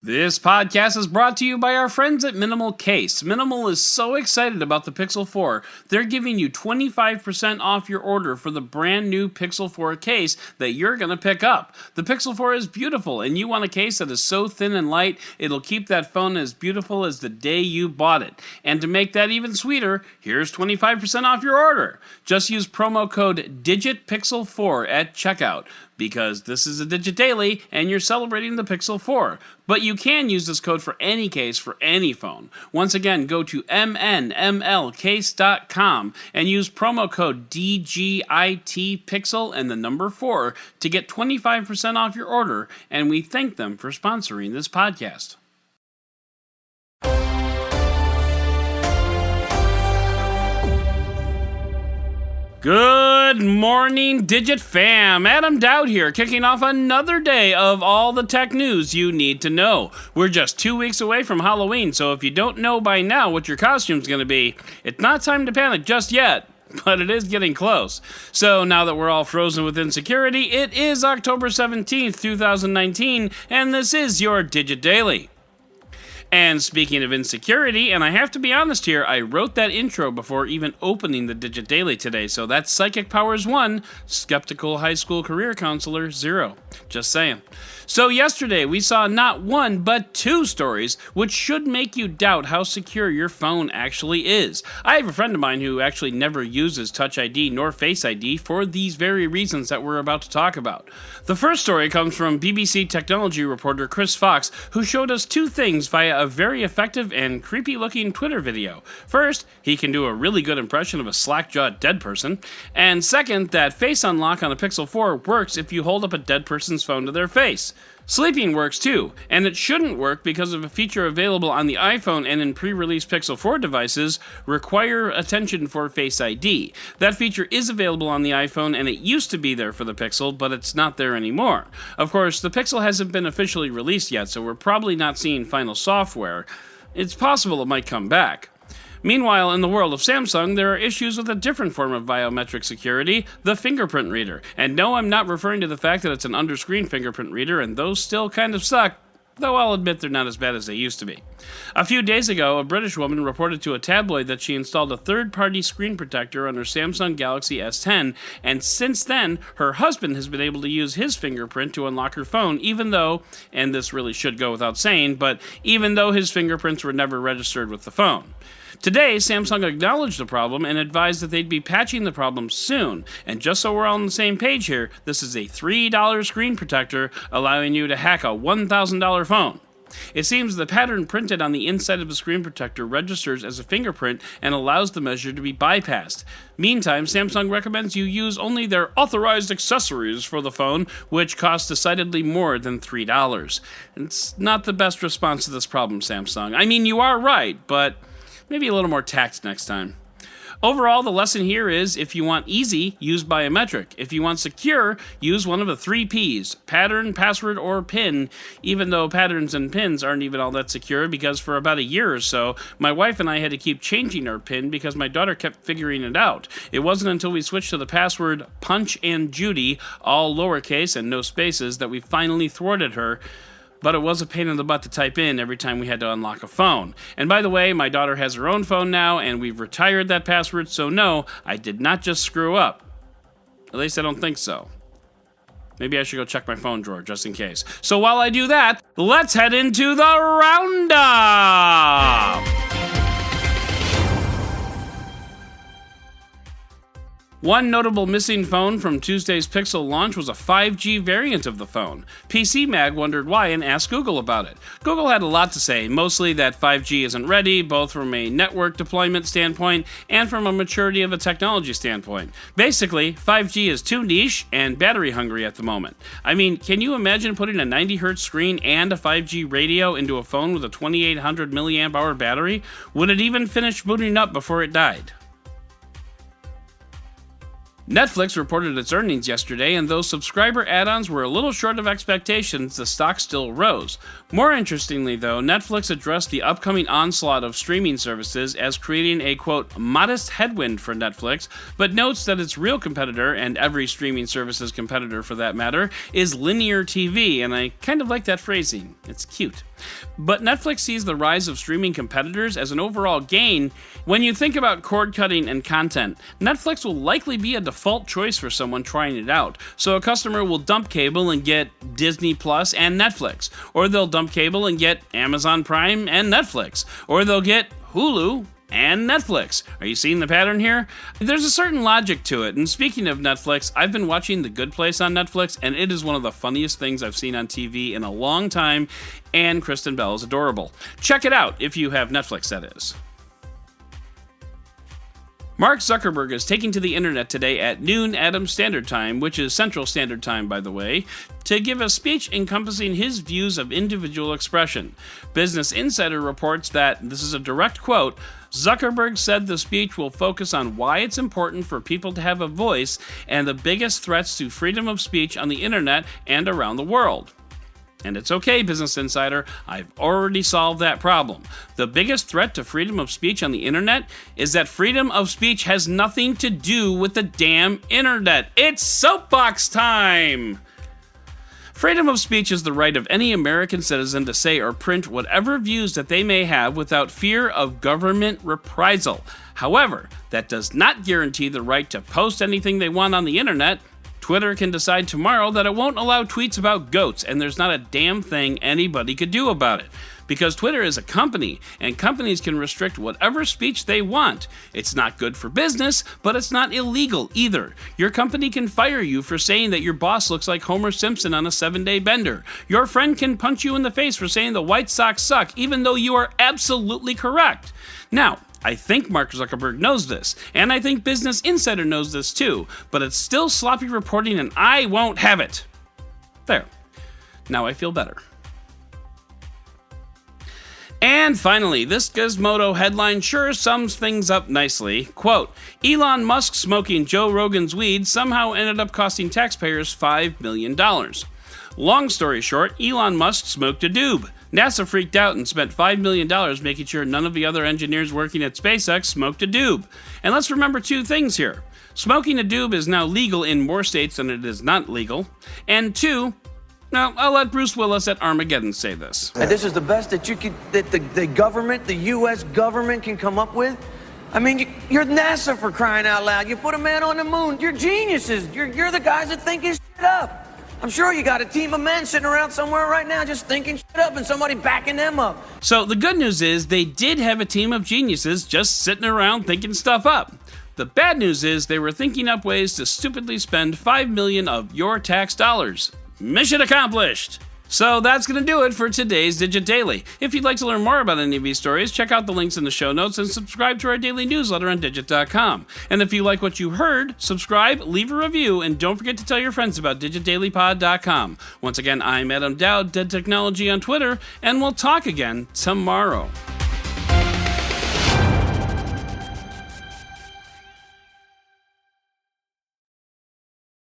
This podcast is brought to you by our friends at Minimal Case. Minimal is so excited about the Pixel 4, they're giving you 25% off your order for the brand new Pixel 4 case that you're going to pick up. The Pixel 4 is beautiful, and you want a case that is so thin and light, it'll keep that phone as beautiful as the day you bought it. And to make that even sweeter, here's 25% off your order. Just use promo code DIGITPIXEL4 at checkout, because this is a Digit Daily, and you're celebrating the Pixel 4. But you can use this code for any case for any phone. Once again, go to mnmlcase.com and use promo code DGITPixel and the number 4 to get 25% off your order, and we thank them for sponsoring this podcast. Good morning, Digit fam. Adam Doud here, kicking off another day of all the tech news you need to know. We're just 2 weeks away from Halloween, so if you don't know by now what your costume's going to be, it's not time to panic just yet, but it is getting close. So now that we're all frozen with insecurity, it is October 17th, 2019, and this is your Digit Daily. And speaking of insecurity, and I have to be honest here, I wrote that intro before even opening the Digit Daily today, so that's Psychic Powers 1, Skeptical High School Career Counselor 0. Just saying. So yesterday, we saw not one, but two stories, which should make you doubt how secure your phone actually is. I have a friend of mine who actually never uses Touch ID nor Face ID for these very reasons that we're about to talk about. The first story comes from BBC technology reporter Chris Fox, who showed us two things via a very effective and creepy-looking Twitter video. First, he can do a really good impression of a slack-jawed dead person, and second, that Face Unlock on a Pixel 4 works if you hold up a dead person's phone to their face. Sleeping works too, and it shouldn't work because of a feature available on the iPhone and in pre-release Pixel 4 devices, Require Attention for Face ID. That feature is available on the iPhone, and it used to be there for the Pixel, but it's not there anymore. Of course, the Pixel hasn't been officially released yet, so we're probably not seeing final software. It's possible it might come back. Meanwhile, in the world of Samsung, there are issues with a different form of biometric security, the fingerprint reader. And no, I'm not referring to the fact that it's an under-screen fingerprint reader, and those still kind of suck, though I'll admit they're not as bad as they used to be. A few days ago, a British woman reported to a tabloid that she installed a third-party screen protector on her Samsung Galaxy S10, and since then, her husband has been able to use his fingerprint to unlock her phone, even though, and this really should go without saying, but even though his fingerprints were never registered with the phone. Today, Samsung acknowledged the problem and advised that they'd be patching the problem soon. And just so we're all on the same page here, this is a $3 screen protector allowing you to hack a $1,000 phone. It seems the pattern printed on the inside of the screen protector registers as a fingerprint and allows the measure to be bypassed. Meantime, Samsung recommends you use only their authorized accessories for the phone, which cost decidedly more than $3. It's not the best response to this problem, Samsung. I mean, you are right, but maybe a little more tact next time. Overall, the lesson here is, if you want easy, use biometric. If you want secure, use one of the 3 Ps, pattern, password, or PIN, even though patterns and PINs aren't even all that secure, because for about a year or so, my wife and I had to keep changing our PIN because my daughter kept figuring it out. It wasn't until we switched to the password Punch and Judy, all lowercase and no spaces, that we finally thwarted her. But it was a pain in the butt to type in every time we had to unlock a phone. And by the way, my daughter has her own phone now, and we've retired that password, so no, I did not just screw up. At least I don't think so. Maybe I should go check my phone drawer, just in case. So while I do that, let's head into the Roundup! One notable missing phone from Tuesday's Pixel launch was a 5G variant of the phone. PC Mag wondered why and asked Google about it. Google had a lot to say, mostly that 5G isn't ready, both from a network deployment standpoint and from a maturity of a technology standpoint. Basically, 5G is too niche and battery hungry at the moment. I mean, can you imagine putting a 90Hz screen and a 5G radio into a phone with a 2800 mAh battery? Would it even finish booting up before it died? Netflix reported its earnings yesterday, and though subscriber add-ons were a little short of expectations, the stock still rose. More interestingly, though, Netflix addressed the upcoming onslaught of streaming services as creating a, quote, modest headwind for Netflix, but notes that its real competitor, and every streaming service's competitor for that matter, is linear TV, and I kind of like that phrasing. It's cute. But Netflix sees the rise of streaming competitors as an overall gain. When you think about cord cutting and content, Netflix will likely be a default choice for someone trying it out. So a customer will dump cable and get Disney Plus and Netflix, or they'll dump cable and get Amazon Prime and Netflix, or they'll get Hulu and Netflix. Are you seeing the pattern here? There's a certain logic to it, and speaking of Netflix, I've been watching The Good Place on Netflix, and it is one of the funniest things I've seen on TV in a long time, and Kristen Bell is adorable. Check it out if you have Netflix, that is. Mark Zuckerberg is taking to the internet today at noon Adams Standard Time, which is Central Standard Time, by the way, to give a speech encompassing his views of individual expression. Business Insider reports that, this is a direct quote, Zuckerberg said the speech will focus on why it's important for people to have a voice and the biggest threats to freedom of speech on the internet and around the world. And it's okay, Business Insider, I've already solved that problem. The biggest threat to freedom of speech on the internet is that freedom of speech has nothing to do with the damn internet. It's soapbox time! Freedom of speech is the right of any American citizen to say or print whatever views that they may have without fear of government reprisal. However, that does not guarantee the right to post anything they want on the internet. Twitter can decide tomorrow that it won't allow tweets about goats, and there's not a damn thing anybody could do about it. Because Twitter is a company, and companies can restrict whatever speech they want. It's not good for business, but it's not illegal either. Your company can fire you for saying that your boss looks like Homer Simpson on a 7-day bender. Your friend can punch you in the face for saying the White Sox suck, even though you are absolutely correct. Now, I think Mark Zuckerberg knows this, and I think Business Insider knows this too, but it's still sloppy reporting and I won't have it. There. Now I feel better. And finally, this Gizmodo headline sure sums things up nicely. Quote, Elon Musk smoking Joe Rogan's weed somehow ended up costing taxpayers $5 million. Long story short, Elon Musk smoked a doob. NASA freaked out and spent $5 million making sure none of the other engineers working at SpaceX smoked a doob. And let's remember two things here. Smoking a doob is now legal in more states than it is not legal. And two, now, I'll let Bruce Willis at Armageddon say this. And this is the best that you could, that the government, the U.S. government can come up with? I mean, you're NASA for crying out loud. You put a man on the moon. You're geniuses. You're the guys that think his shit up. I'm sure you got a team of men sitting around somewhere right now just thinking shit up and somebody backing them up. So the good news is they did have a team of geniuses just sitting around thinking stuff up. The bad news is they were thinking up ways to stupidly spend $5 million of your tax dollars. Mission accomplished! So that's going to do it for today's Digit Daily. If you'd like to learn more about any of these stories, check out the links in the show notes and subscribe to our daily newsletter on Digit.com. And if you like what you heard, subscribe, leave a review, and don't forget to tell your friends about DigitDailyPod.com. Once again, I'm Adam Doud, Dead Technology on Twitter, and we'll talk again tomorrow.